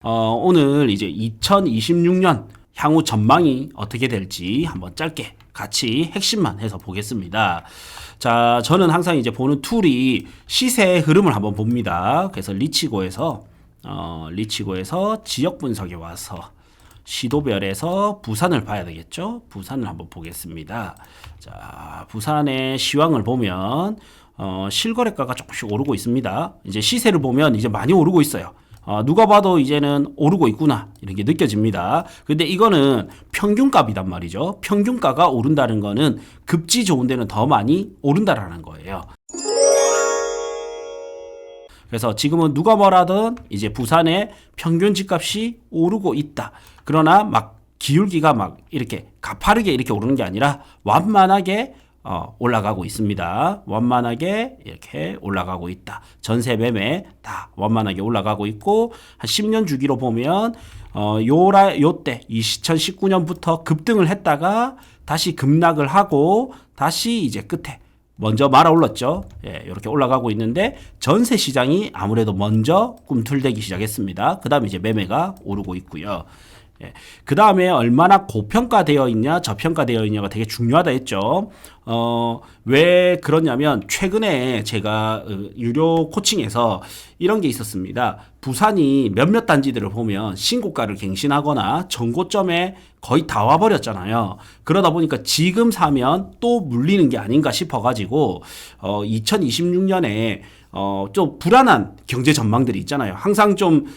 오늘 이제 2026년 향후 전망이 어떻게 될지 한번 짧게 같이 핵심만 해서 보겠습니다. 자, 저는 항상 이제 보는 툴이 시세의 흐름을 한번 봅니다. 그래서 리치고에서 지역 분석에 와서 시도별에서 부산을 봐야 되겠죠? 부산을 한번 보겠습니다. 자, 부산의 시황을 보면 실거래가가 조금씩 오르고 있습니다. 이제 시세를 보면 이제 많이 오르고 있어요. 누가 봐도 이제는 오르고 있구나 이렇게 느껴집니다. 근데 이거는 평균값이단 말이죠. 평균가가 오른다는 거는 급지 좋은 데는 더 많이 오른다라는 거예요. 그래서 지금은 누가 뭐라든 이제 부산의 평균 집값이 오르고 있다. 그러나 막 기울기가 막 이렇게 가파르게 이렇게 오르는 게 아니라 완만하게 올라가고 있습니다. 완만하게 이렇게 올라가고 있다. 전세 매매 다 완만하게 올라가고 있고 한 10년 주기로 보면 요때 2019년부터 급등을 했다가 다시 급락을 하고 다시 이제 끝에 먼저 말아 올랐죠. 예, 이렇게 올라가고 있는데 전세 시장이 아무래도 먼저 꿈틀대기 시작했습니다. 그다음에 이제 매매가 오르고 있고요. 예. 그 다음에 얼마나 고평가되어 있냐, 저평가되어 있냐가 되게 중요하다 했죠. 왜 그러냐면, 최근에 제가 유료 코칭에서 이런 게 있었습니다. 부산이 몇몇 단지들을 보면 신고가를 갱신하거나 전고점에 거의 다 와버렸잖아요. 그러다 보니까 지금 사면 또 물리는 게 아닌가 싶어가지고, 2026년에 좀 불안한 경제 전망들이 있잖아요. 항상 좀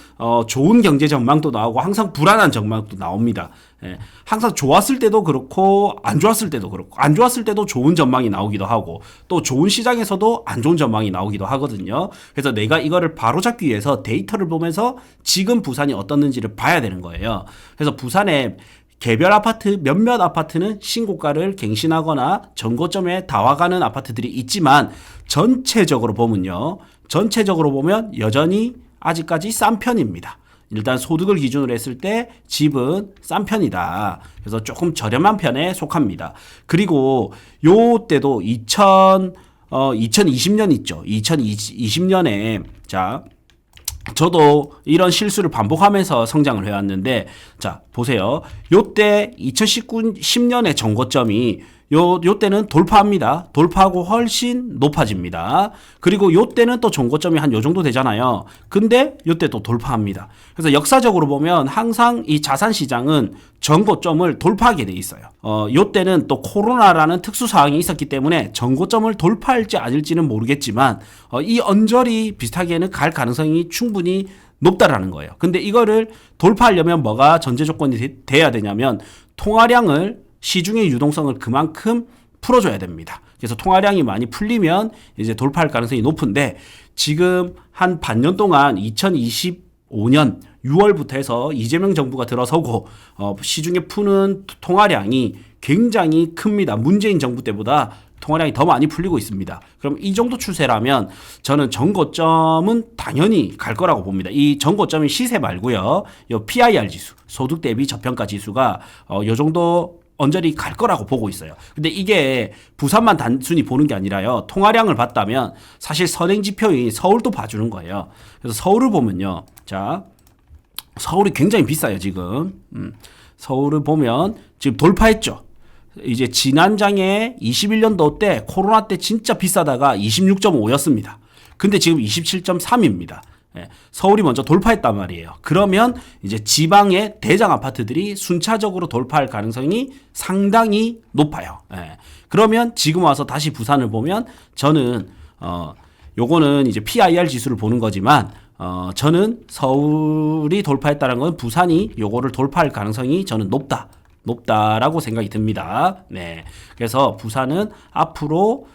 좋은 경제 전망도 나오고 항상 불안한 전망도 나옵니다. 예, 항상 좋았을 때도 그렇고 안 좋았을 때도 그렇고 안 좋았을 때도 좋은 전망이 나오기도 하고 또 좋은 시장에서도 안 좋은 전망이 나오기도 하거든요. 그래서 내가 이거를 바로잡기 위해서 데이터를 보면서 지금 부산이 어떻는지를 봐야 되는 거예요. 그래서 부산에 개별 아파트 몇몇 아파트는 신고가를 갱신하거나 전고점에 다 와가는 아파트들이 있지만 전체적으로 보면 여전히 아직까지 싼 편입니다. 일단 소득을 기준으로 했을 때 집은 싼 편이다. 그래서 조금 저렴한 편에 속합니다. 그리고 요 때도 2020년 있죠. 2020년에 자 저도 이런 실수를 반복하면서 성장을 해왔는데, 자, 보세요. 요때 10년의 정고점이 요때는 돌파합니다. 돌파하고 훨씬 높아집니다. 그리고 요때는 또 정고점이 한 요 정도 되잖아요. 근데 요때 또 돌파합니다. 그래서 역사적으로 보면 항상 이 자산 시장은 정고점을 돌파하게 돼 있어요. 요때는 또 코로나라는 특수 사항이 있었기 때문에 정고점을 돌파할지 아닐지는 모르겠지만 이 언저리 비슷하게는 갈 가능성이 충분히 높다라는 거예요. 근데 이거를 돌파하려면 뭐가 전제 조건이 돼야 되냐면 통화량을 시중의 유동성을 그만큼 풀어줘야 됩니다. 그래서 통화량이 많이 풀리면 이제 돌파할 가능성이 높은데 지금 한 반년 동안 2025년 6월부터 해서 이재명 정부가 들어서고 시중에 푸는 통화량이 굉장히 큽니다. 문재인 정부 때보다 통화량이 더 많이 풀리고 있습니다. 그럼 이 정도 추세라면 저는 전고점은 당연히 갈 거라고 봅니다. 이 전고점이 시세 말고요. 이 PIR 지수, 소득 대비 저평가 지수가 요 정도 언저리 갈 거라고 보고 있어요. 근데 이게 부산만 단순히 보는 게 아니라요. 통화량을 봤다면 사실 선행 지표인 서울도 봐주는 거예요. 그래서 서울을 보면요. 자, 서울이 굉장히 비싸요, 지금. 서울을 보면 지금 돌파했죠. 이제 지난장에 21년도 때 코로나 때 진짜 비싸다가 26.5였습니다. 근데 지금 27.3입니다. 예, 서울이 먼저 돌파했단 말이에요. 그러면 이제 지방의 대장 아파트들이 순차적으로 돌파할 가능성이 상당히 높아요. 예, 그러면 지금 와서 다시 부산을 보면 저는 요거는 이제 PIR 지수를 보는 거지만 저는 서울이 돌파했다는 건 부산이 요거를 돌파할 가능성이 저는 높다라고 생각이 듭니다. 네. 그래서 부산은 앞으로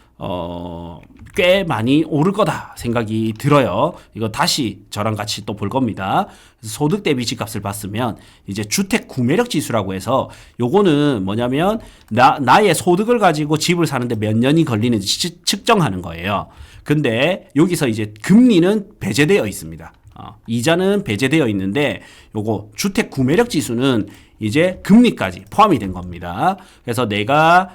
꽤 많이 오를 거다 생각이 들어요. 이거 다시 저랑 같이 또 볼 겁니다. 소득 대비 집값을 봤으면 이제 주택 구매력 지수라고 해서 요거는 뭐냐면 나의 소득을 가지고 집을 사는데 몇 년이 걸리는지 측정하는 거예요. 근데 여기서 이제 금리는 배제되어 있습니다. 이자는 배제되어 있는데 요거 주택 구매력 지수는 이제 금리까지 포함이 된 겁니다. 그래서 내가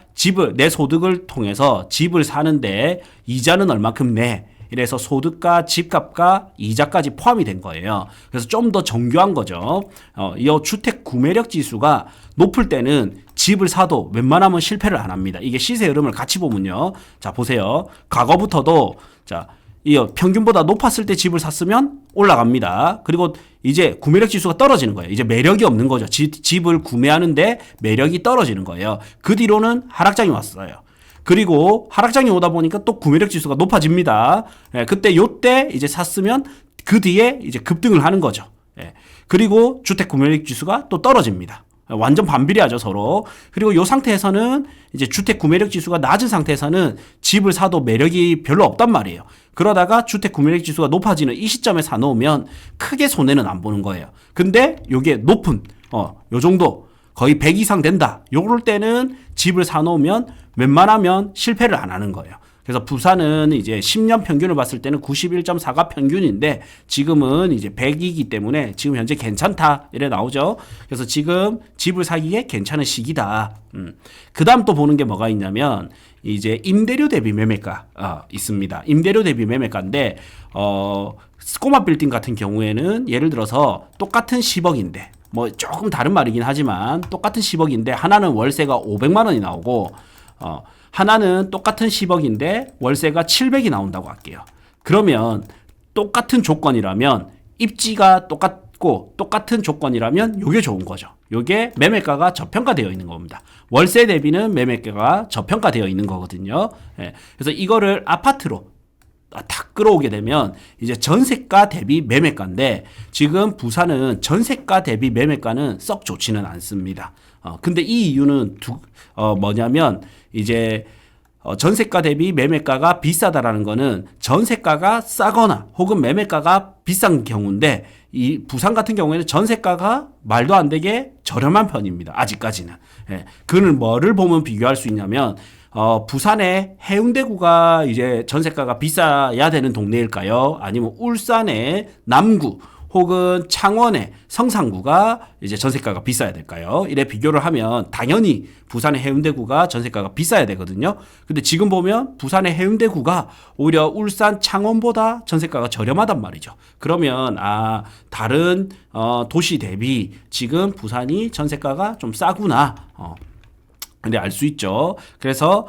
내 소득을 통해서 집을 사는데 이자는 얼마큼 내? 이래서 소득과 집값과 이자까지 포함이 된 거예요. 그래서 좀 더 정교한 거죠. 이 주택 구매력 지수가 높을 때는 집을 사도 웬만하면 실패를 안 합니다. 이게 시세 흐름을 같이 보면요. 자, 보세요. 과거부터도 자, 이 평균보다 높았을 때 집을 샀으면 올라갑니다. 그리고 이제 구매력 지수가 떨어지는 거예요. 이제 매력이 없는 거죠. 집을 구매하는데 매력이 떨어지는 거예요. 그 뒤로는 하락장이 왔어요. 그리고 하락장이 오다 보니까 또 구매력 지수가 높아집니다. 예, 그때 요때 이제 샀으면 그 뒤에 이제 급등을 하는 거죠. 예, 그리고 주택 구매력 지수가 또 떨어집니다. 완전 반비례하죠, 서로. 그리고 요 상태에서는 이제 주택 구매력 지수가 낮은 상태에서는 집을 사도 매력이 별로 없단 말이에요. 그러다가 주택 구매력 지수가 높아지는 이 시점에 사놓으면 크게 손해는 안 보는 거예요. 근데 요게 높은, 요 정도, 거의 100 이상 된다. 요럴 때는 집을 사놓으면 웬만하면 실패를 안 하는 거예요. 그래서 부산은 이제 10년 평균을 봤을 때는 91.4가 평균인데 지금은 이제 100이기 때문에 지금 현재 괜찮다 이래 나오죠. 그래서 지금 집을 사기에 괜찮은 시기다. 그 다음 또 보는 게 뭐가 있냐면 이제 임대료 대비 매매가 있습니다. 임대료 대비 매매가인데 스코마 빌딩 같은 경우에는 예를 들어서 똑같은 10억인데 뭐 조금 다른 말이긴 하지만 똑같은 10억인데 하나는 월세가 500만 원이 나오고 하나는 똑같은 10억인데 월세가 700이 나온다고 할게요. 그러면 똑같은 조건이라면 입지가 똑같고 똑같은 조건이라면 요게 좋은 거죠. 요게 매매가가 저평가되어 있는 겁니다. 월세 대비는 매매가가 저평가되어 있는 거거든요. 예, 그래서 이거를 아파트로 탁 끌어오게 되면 이제 전세가 대비 매매가인데 지금 부산은 전세가 대비 매매가는 썩 좋지는 않습니다. 근데 이 이유는 뭐냐면 이제 전세가 대비 매매가가 비싸다라는 거는 전세가가 싸거나 혹은 매매가가 비싼 경우인데 이 부산 같은 경우에는 전세가가 말도 안 되게 저렴한 편입니다. 아직까지는. 예. 그는 뭐를 보면 비교할 수 있냐면 부산의 해운대구가 이제 전세가가 비싸야 되는 동네일까요? 아니면 울산의 남구 혹은 창원의 성산구가 이제 전세가가 비싸야 될까요? 이래 비교를 하면 당연히 부산의 해운대구가 전세가가 비싸야 되거든요. 근데 지금 보면 부산의 해운대구가 오히려 울산 창원보다 전세가가 저렴하단 말이죠. 그러면 다른 도시 대비 지금 부산이 전세가가 좀 싸구나. 근데 알 수 있죠. 그래서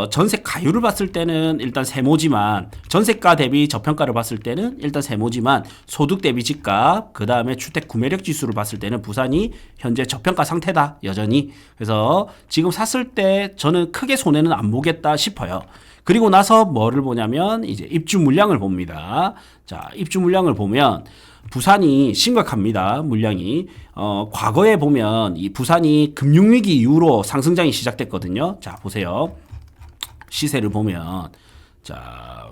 전세 가율을 봤을 때는 일단 세모지만 전세가 대비 저평가를 봤을 때는 일단 세모지만 소득 대비 집값 그다음에 주택 구매력 지수를 봤을 때는 부산이 현재 저평가 상태다. 여전히. 그래서 지금 샀을 때 저는 크게 손해는 안 보겠다 싶어요. 그리고 나서 뭐를 보냐면 이제 입주 물량을 봅니다. 자, 입주 물량을 보면 부산이 심각합니다. 물량이. 과거에 보면 이 부산이 금융위기 이후로 상승장이 시작됐거든요. 자, 보세요. 시세를 보면 자,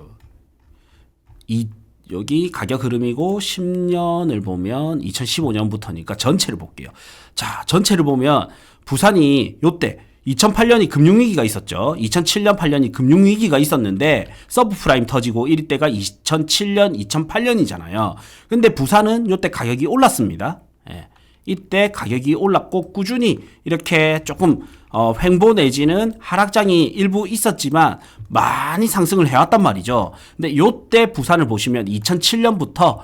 여기 가격 흐름이고 10년을 보면 2015년부터니까 전체를 볼게요. 자, 전체를 보면 부산이 요때 2008년이 금융위기가 있었죠. 2007년, 8년이 금융위기가 있었는데 서브프라임 터지고 이때가 2007년, 2008년이잖아요. 근데 부산은 이때 가격이 올랐습니다. 예. 이때 가격이 올랐고 꾸준히 이렇게 조금 횡보 내지는 하락장이 일부 있었지만 많이 상승을 해왔단 말이죠. 근데 요때 부산을 보시면 2007년부터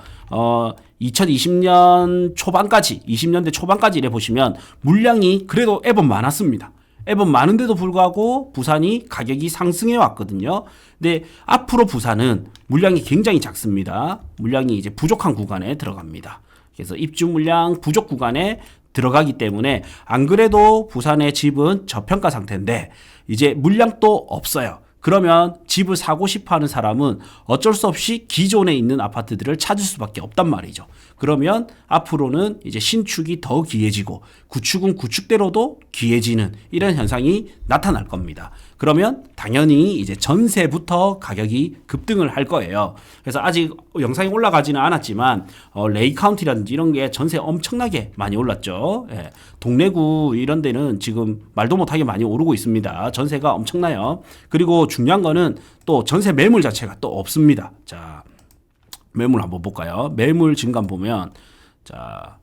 2020년 초반까지 20년대 초반까지 이래 보시면 물량이 그래도 애번 많았습니다. 앱은 많은데도 불구하고 부산이 가격이 상승해 왔거든요. 근데 앞으로 부산은 물량이 굉장히 작습니다. 물량이 이제 부족한 구간에 들어갑니다. 그래서 입주 물량 부족 구간에 들어가기 때문에 안 그래도 부산의 집은 저평가 상태인데 이제 물량도 없어요. 그러면 집을 사고 싶어 하는 사람은 어쩔 수 없이 기존에 있는 아파트들을 찾을 수밖에 없단 말이죠. 그러면 앞으로는 이제 신축이 더 귀해지고 구축은 구축대로도 귀해지는 이런 현상이 나타날 겁니다. 그러면 당연히 이제 전세부터 가격이 급등을 할 거예요. 그래서 아직 영상이 올라가지는 않았지만 레이 카운티라든지 이런 게 전세 엄청나게 많이 올랐죠. 예. 동래구 이런 데는 지금 말도 못하게 많이 오르고 있습니다. 전세가 엄청나요. 그리고 중요한 거는 또 전세 매물 자체가 또 없습니다. 자, 매물 한번 볼까요? 매물 증감 보면 자,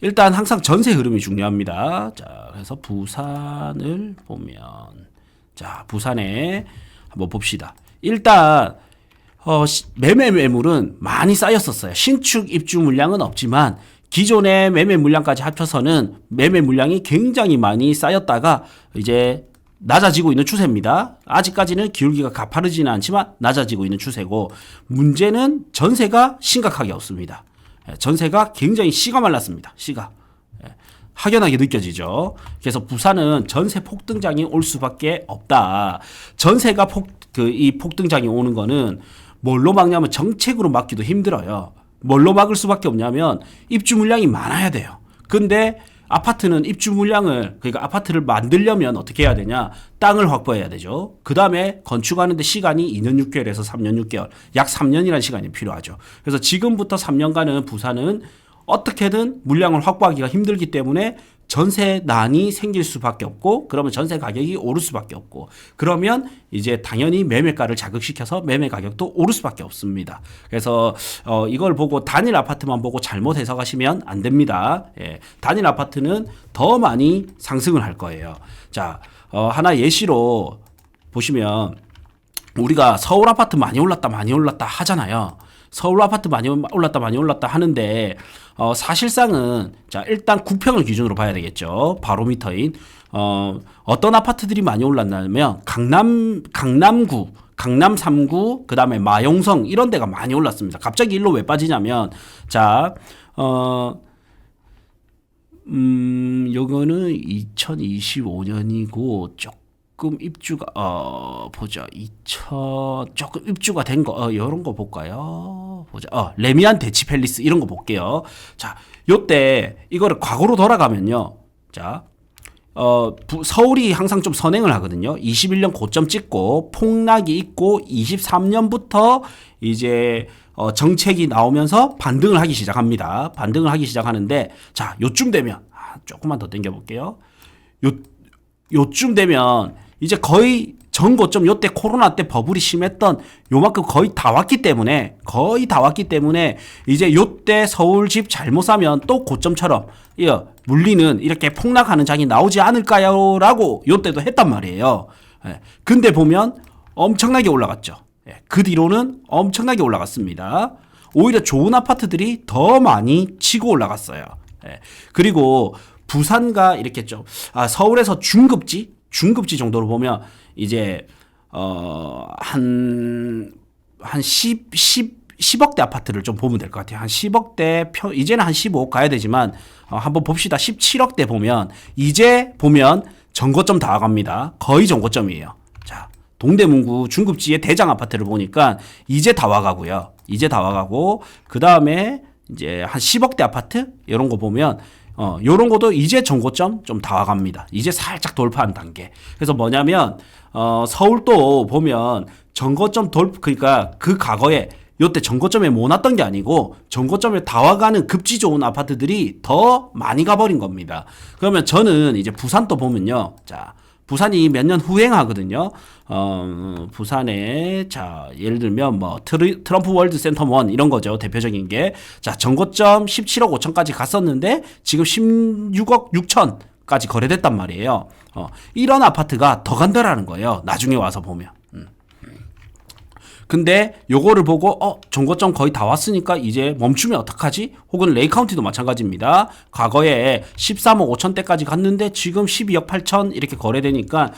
일단 항상 전세 흐름이 중요합니다. 자, 그래서 부산을 보면 자, 부산에 한번 봅시다. 일단 매매 매물은 많이 쌓였었어요. 신축 입주 물량은 없지만 기존의 매매 물량까지 합쳐서는 매매 물량이 굉장히 많이 쌓였다가 이제 낮아지고 있는 추세입니다. 아직까지는 기울기가 가파르지는 않지만 낮아지고 있는 추세고, 문제는 전세가 심각하게 없습니다. 전세가 굉장히 씨가 말랐습니다. 씨가. 확연하게 느껴지죠. 그래서 부산은 전세 폭등장이 올 수밖에 없다. 전세가 이 폭등장이 오는 거는 뭘로 막냐면 정책으로 막기도 힘들어요. 뭘로 막을 수밖에 없냐면 입주 물량이 많아야 돼요. 근데 아파트는 입주 물량을, 그러니까 아파트를 만들려면 어떻게 해야 되냐? 땅을 확보해야 되죠. 그 다음에 건축하는데 시간이 2년 6개월에서 3년 6개월, 약 3년이라는 시간이 필요하죠. 그래서 지금부터 3년간은 부산은 어떻게든 물량을 확보하기가 힘들기 때문에 전세난이 생길 수밖에 없고, 그러면 전세 가격이 오를 수밖에 없고, 그러면 이제 당연히 매매가를 자극시켜서 매매 가격도 오를 수밖에 없습니다. 그래서 이걸 보고 단일 아파트만 보고 잘못 해석하시면 안 됩니다. 예, 단일 아파트는 더 많이 상승을 할 거예요. 자, 하나 예시로 보시면 우리가 서울 아파트 많이 올랐다 하잖아요. 서울 아파트 많이 올랐다 하는데, 사실상은, 자, 일단 구평을 기준으로 봐야 되겠죠. 바로미터인. 어떤 아파트들이 많이 올랐냐면, 강남구, 강남 3구, 그 다음에 마용성, 이런 데가 많이 올랐습니다. 갑자기 일로 왜 빠지냐면, 자, 요거는 2025년이고, 조금 입주가 보자. 조금 입주가 된 거 요런 거 볼까요? 보자. 레미안 대치 팰리스 이런 거 볼게요. 자, 요때 이거를 과거로 돌아가면요. 자, 서울이 항상 좀 선행을 하거든요. 21년 고점 찍고 폭락이 있고 23년부터 이제 정책이 나오면서 반등을 하기 시작합니다. 반등을 하기 시작하는데, 자, 요쯤 되면 조금만 더 당겨 볼게요. 요쯤 되면 이제 거의 전고점, 요때 코로나 때 버블이 심했던 요만큼 거의 다 왔기 때문에 이제 요때 서울 집 잘못 사면 또 고점처럼 물리는 이렇게 폭락하는 장이 나오지 않을까요? 라고 요때도 했단 말이에요. 근데 보면 엄청나게 올라갔죠. 그 뒤로는 엄청나게 올라갔습니다. 오히려 좋은 아파트들이 더 많이 치고 올라갔어요. 그리고 부산과 이렇게 좀, 서울에서 중급지 정도로 보면 이제 한 10억대 아파트를 좀 보면 될 것 같아요. 한 10억대, 이제는 한 15억 가야 되지만 한번 봅시다. 17억대 보면 이제 보면 전고점 다 와갑니다. 거의 전고점이에요. 자, 동대문구 중급지의 대장 아파트를 보니까 이제 다 와가고요. 이제 다 와가고, 그 다음에 이제 한 10억대 아파트 이런 거 보면 요런 것도 이제 전고점 좀 다 와갑니다. 이제 살짝 돌파한 단계. 그래서 뭐냐면, 서울도 보면 전고점 그러니까 그 과거에 요때 전고점에 못 왔던 게 아니고 전고점에 다 와가는 급지 좋은 아파트들이 더 많이 가버린 겁니다. 그러면 저는 이제 부산도 보면요. 자, 부산이 몇 년 후행하거든요. 부산에, 자, 예를 들면 뭐 트럼프 월드 센터 1 이런 거죠. 대표적인 게. 자, 전고점 17억 5천까지 갔었는데 지금 16억 6천까지 거래됐단 말이에요. 이런 아파트가 더 간다라는 거예요. 나중에 와서 보면. 근데 요거를 보고 전고점 거의 다 왔으니까 이제 멈추면 어떡하지? 혹은 레이카운티도 마찬가지입니다. 과거에 13억 5천대까지 갔는데 지금 12억 8천 이렇게 거래되니까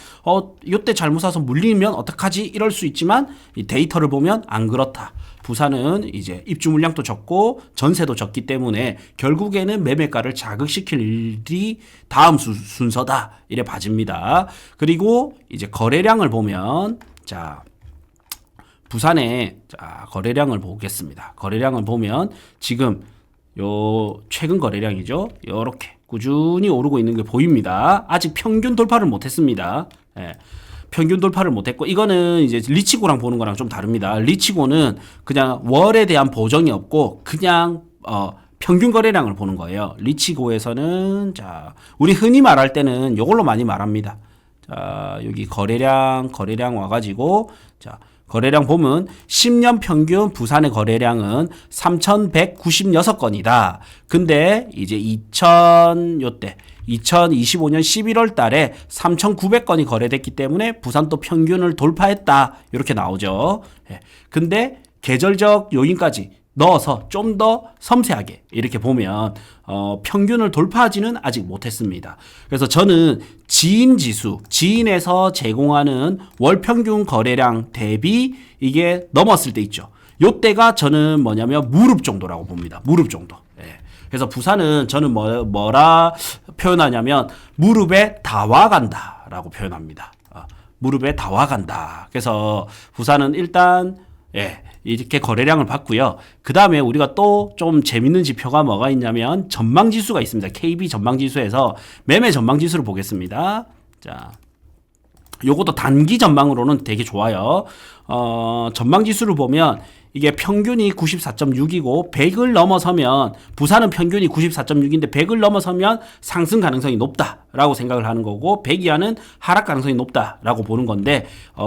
요때 잘못 사서 물리면 어떡하지? 이럴 수 있지만 이 데이터를 보면 안 그렇다. 부산은 이제 입주 물량도 적고 전세도 적기 때문에 결국에는 매매가를 자극시킬 일이 다음 순서다. 이래 봐집니다. 그리고 이제 거래량을 보면, 자, 부산의, 자, 거래량을 보겠습니다. 거래량을 보면 지금 요 최근 거래량이죠. 요렇게 꾸준히 오르고 있는 게 보입니다. 아직 평균 돌파를 못 했습니다. 평균 돌파를 못 했고, 이거는 이제 리치고랑 보는 거랑 좀 다릅니다. 리치고는 그냥 월에 대한 보정이 없고 그냥 평균 거래량을 보는 거예요. 리치고에서는, 자, 우리 흔히 말할 때는 요걸로 많이 말합니다. 자, 여기 거래량 와가지고, 자, 거래량 보면 10년 평균 부산의 거래량은 3,196건이다. 근데 이제 2025년 11월 달에 3,900건이 거래됐기 때문에 부산도 평균을 돌파했다. 이렇게 나오죠. 근데 계절적 요인까지 넣어서 좀 더 섬세하게 이렇게 보면 평균을 돌파하지는 아직 못했습니다. 그래서 저는 지인지수, 지인에서 제공하는 월평균 거래량 대비 이게 넘었을 때 있죠. 요때가 저는 뭐냐면 무릎 정도라고 봅니다. 무릎 정도. 예. 그래서 부산은 저는 뭐라 표현하냐면 무릎에 다 와간다라고 표현합니다. 무릎에 다 와간다. 그래서 부산은 일단 이렇게 거래량을 봤고요. 그 다음에 우리가 또 좀 재밌는 지표가 뭐가 있냐면 전망지수가 있습니다. KB 전망지수에서 매매 전망지수를 보겠습니다. 자, 요것도 단기 전망으로는 되게 좋아요. 전망지수를 보면 이게 평균이 94.6이고 100을 넘어서면 부산은 평균이 94.6인데 100을 넘어서면 상승 가능성이 높다라고 생각을 하는 거고 100 이하는 하락 가능성이 높다라고 보는 건데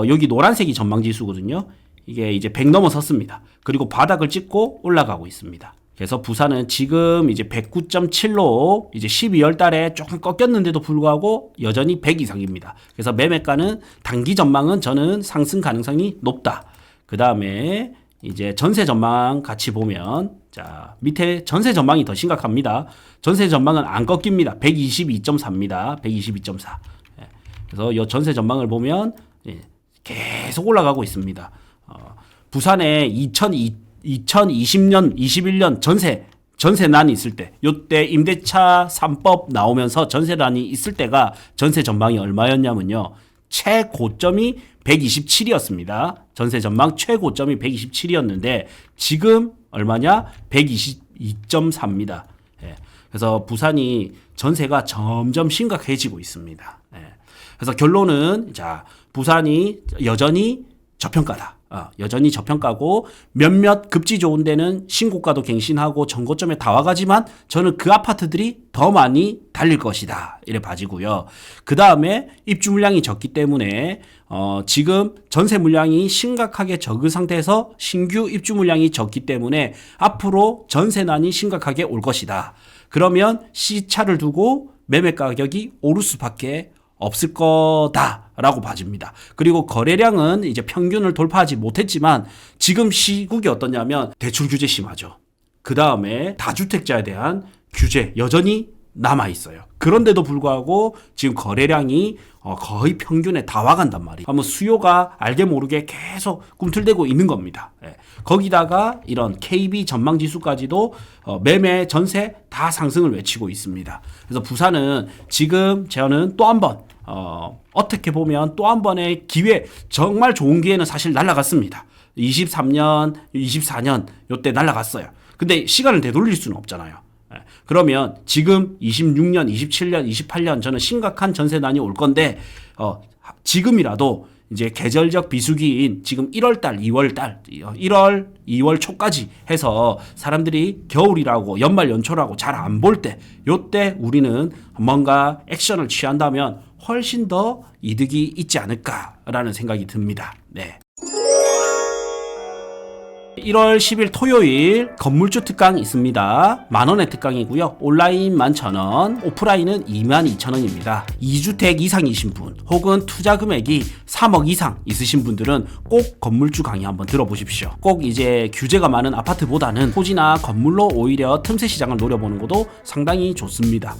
여기 노란색이 전망지수거든요. 이게 이제 100 넘어섰습니다. 그리고 바닥을 찍고 올라가고 있습니다. 그래서 부산은 지금 이제 109.7로 이제 12월 달에 조금 꺾였는데도 불구하고 여전히 100 이상입니다. 그래서 매매가는 단기 전망은 저는 상승 가능성이 높다. 그 다음에 이제 전세 전망 같이 보면 자, 밑에 전세 전망이 더 심각합니다. 전세 전망은 안 꺾입니다. 122.4입니다. 122.4. 그래서 이 전세 전망을 보면 계속 올라가고 있습니다. 부산에 2020년, 21년 전세난이 있을 때, 요때 임대차 3법 나오면서 전세난이 있을 때가 전세 전망이 얼마였냐면요. 최고점이 127이었습니다. 전세 전망 최고점이 127이었는데 지금 얼마냐? 122.4입니다. 그래서 부산이 전세가 점점 심각해지고 있습니다. 그래서 결론은 자, 부산이 여전히 저평가다. 여전히 저평가고 몇몇 급지 좋은 데는 신고가도 갱신하고 전고점에 다 와가지만 저는 그 아파트들이 더 많이 달릴 것이다. 이래 봐지고요. 그 다음에 입주 물량이 적기 때문에 지금 전세 물량이 심각하게 적은 상태에서 신규 입주 물량이 적기 때문에 앞으로 전세난이 심각하게 올 것이다. 그러면 시차를 두고 매매 가격이 오를 수밖에 없을 거다라고 봐집니다. 그리고 거래량은 이제 평균을 돌파하지 못했지만 지금 시국이 어떠냐면 대출 규제 심하죠. 그 다음에 다주택자에 대한 규제 여전히 남아 있어요. 그런데도 불구하고 지금 거래량이 거의 평균에 다 와간단 말이에요. 그러면 수요가 알게 모르게 계속 꿈틀대고 있는 겁니다. 거기다가 이런 KB 전망지수까지도 매매, 전세 다 상승을 외치고 있습니다. 그래서 부산은 지금 저는 또 한 번 어떻게 보면 또 한 번의 기회, 정말 좋은 기회는 사실 날아갔습니다. 23년, 24년 요때 날아갔어요. 근데 시간을 되돌릴 수는 없잖아요. 그러면 지금 26년, 27년, 28년 저는 심각한 전세난이 올 건데 지금이라도 이제 계절적 비수기인 지금 1월달, 2월달, 1월, 2월 초까지 해서 사람들이 겨울이라고 연말 연초라고 잘 안 볼 때 요때 우리는 뭔가 액션을 취한다면 훨씬 더 이득이 있지 않을까라는 생각이 듭니다. 네. 1월 10일 토요일 건물주 특강 있습니다. 만원의 특강이고요. 온라인 11,000원, 오프라인은 22,000원입니다. 2주택 이상이신 분 혹은 투자 금액이 3억 이상 있으신 분들은 꼭 건물주 강의 한번 들어보십시오. 꼭 이제 규제가 많은 아파트보다는 토지나 건물로 오히려 틈새 시장을 노려보는 것도 상당히 좋습니다.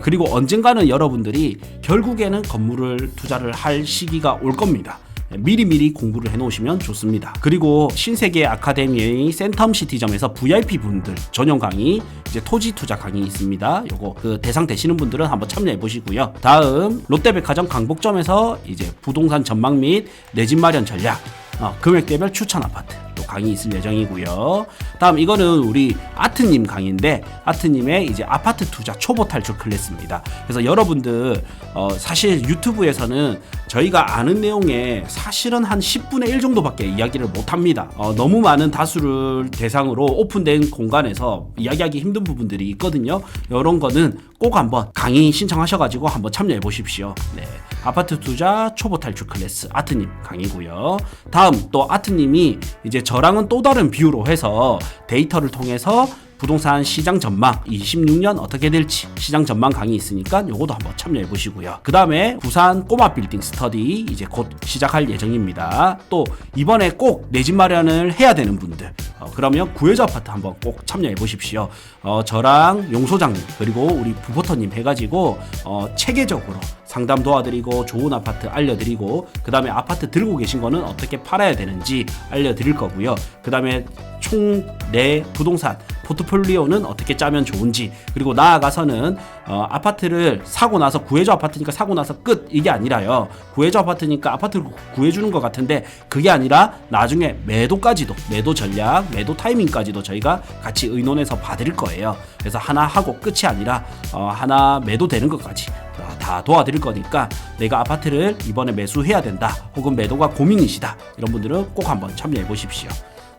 그리고 언젠가는 여러분들이 결국에는 건물을 투자를 할 시기가 올 겁니다. 미리미리 공부를 해놓으시면 좋습니다. 그리고 신세계 아카데미의 센텀시티점에서 VIP 분들 전용 강의, 이제 토지 투자 강의 있습니다. 요거 그 대상 되시는 분들은 한번 참여해 보시고요. 다음 롯데백화점 강북점에서 이제 부동산 전망 및 내 집 마련 전략, 금액대별 추천 아파트 또 강의 있을 예정이고요. 다음 이거는 우리 아트님 강의인데 아트님의 이제 아파트 투자 초보 탈출 클래스입니다. 그래서 여러분들 사실 유튜브에서는 저희가 아는 내용에 사실은 한 10분의 1 정도밖에 이야기를 못합니다. 너무 많은 다수를 대상으로 오픈된 공간에서 이야기하기 힘든 부분들이 있거든요. 이런 거는 꼭 한번 강의 신청하셔가지고 한번 참여해 보십시오. 네. 아파트 투자 초보 탈출 클래스 아트님 강의고요. 다음 또 아트님이 이제 저랑은 또 다른 뷰로 해서 데이터를 통해서 부동산 시장 전망 26년 어떻게 될지 시장 전망 강의 있으니까 요것도 한번 참여해 보시고요. 그 다음에 부산 꼬마 빌딩 스터디 이제 곧 시작할 예정입니다. 또 이번에 꼭 내 집 마련을 해야 되는 분들 그러면 구해줘 아파트 한번 꼭 참여해 보십시오. 저랑 용소장님 그리고 우리 부포터님 해가지고 체계적으로 상담 도와드리고 좋은 아파트 알려드리고 그 다음에 아파트 들고 계신 거는 어떻게 팔아야 되는지 알려드릴 거고요. 그 다음에 총 내 부동산 포트폴리오는 어떻게 짜면 좋은지 그리고 나아가서는 아파트를 사고 나서 구해줘 아파트니까 사고 나서 끝 이게 아니라요. 구해줘 아파트니까 아파트를 구해주는 것 같은데 그게 아니라 나중에 매도까지도 매도 전략 매도 타이밍까지도 저희가 같이 의논해서 봐드릴 거예요. 그래서 하나 하고 끝이 아니라 하나 매도되는 것까지 다 도와드릴 거니까 내가 아파트를 이번에 매수해야 된다 혹은 매도가 고민이시다 이런 분들은 꼭 한번 참여해 보십시오.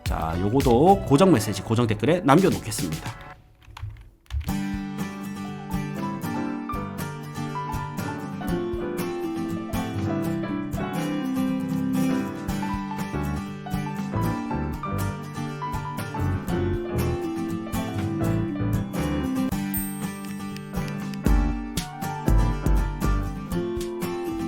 자, 요거도 고정 메시지 고정 댓글에 남겨놓겠습니다.